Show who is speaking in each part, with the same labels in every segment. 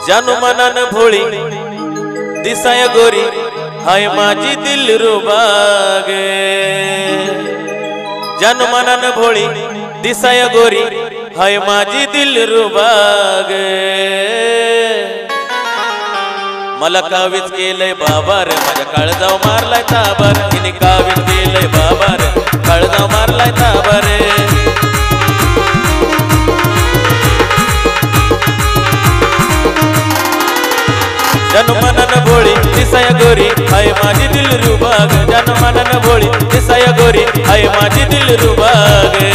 Speaker 1: जानू मनन भोळी दिसाय गोरी हाय माझी दिलरुबा गे। जानू मनन भोळी दिसाय गोरी हाय माझी दिलरुबा गे। मला कावीज केलंय बाबा रे माझ्या काळजाव मारलाय ताबा रे। हिने कावीज केलंय बाबा रे काळजाव मारलाय ताबा रे। जानू मनन भोळी दिसाय गोरी हाय माझी दिलरुबा गे। जानू मनन भोळी दिसाय गोरी हाय माझी दिलरुबा गे।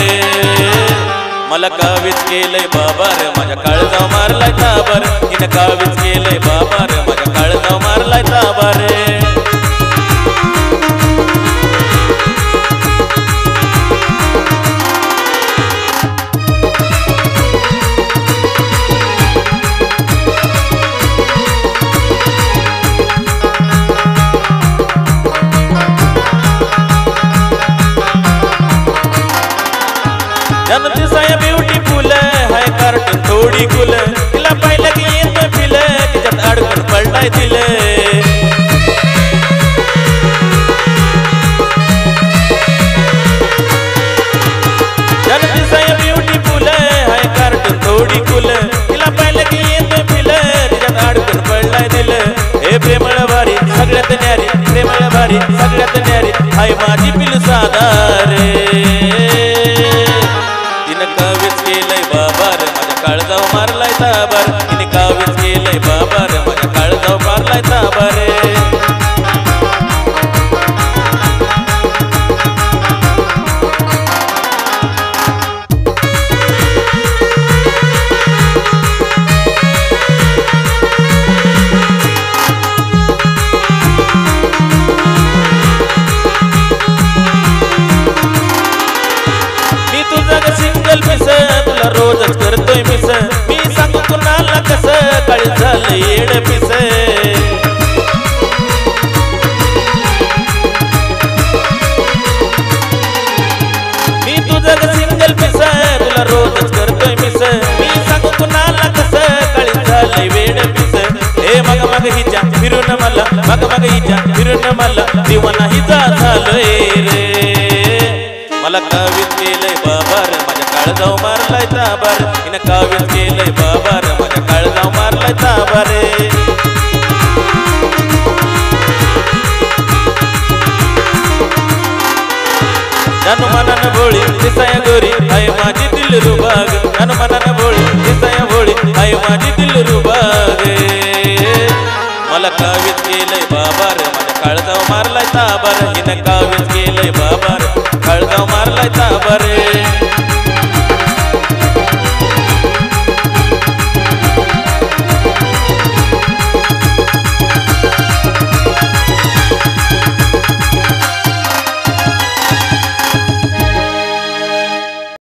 Speaker 1: मला कावीज केलंय बाबा रे माझ्या काळजाव मारलाय ताबा रे। हिने कावीज केलंय बाबा रे माझ्या काळजाव मारलाय ताबा रे। जानू दिसाय ब्युटीफुल हाय कार्टून थोडी कुल। तिला पाहिलं की येतं फिल तिच्यात अडकून पलटाय दिल। जानू दिसाय ब्युटीफुल हाय कार्टून थोडी कुल। तिला पाहिलं की येतं फिल तिच्यात अडकून पलटाय दिल। हे प्रेमळ भारी सगळ्यात न्यारी प्रेमळ भारी सगळ्यात न्यारी हाय माझी पिलू साधा रे। कावीज केलंय बाबा रे माझ्या काळजाव मारलाय ताबा रे। हिने कावीज केलंय बाबा रे माझ्या काळजाव मारलाय ताबा रे। मी तुझं सिंगल पिस तुला रोजच करतोय मिस। मी सांगू कुणाला कसं काळी झालं येड पिस। मी तुझं सिंगल पिस तुला रोजच करतोय मिस। मी सांगू कुणाला कसं काळी झालं वेड पिस। हे मग मग हिच्या फिरून मला मग मग हिच्या फिरून मला दिवाना हिचा झालोय रे। मला कावीज केलंय बाबा रे माझ्या काळजाव मारलाय ताबा रे। हिने कावीज केलंय बाबा रे माझ्या काळजाव मारलाय ताबा रे। जानू मनन भोळी दिसाय गोरी हाय माझी दिलरुबा गे। जानू मनन भोळी दिसाय भोळी हाय माझी दिलरुबा गे। मला कावीज केलंय बाबा रे माझ्या काळजाव मारलाय ताबा रे। हिने कावीज केलंय बाबा रे काळजाव मारलाय ताबा रे।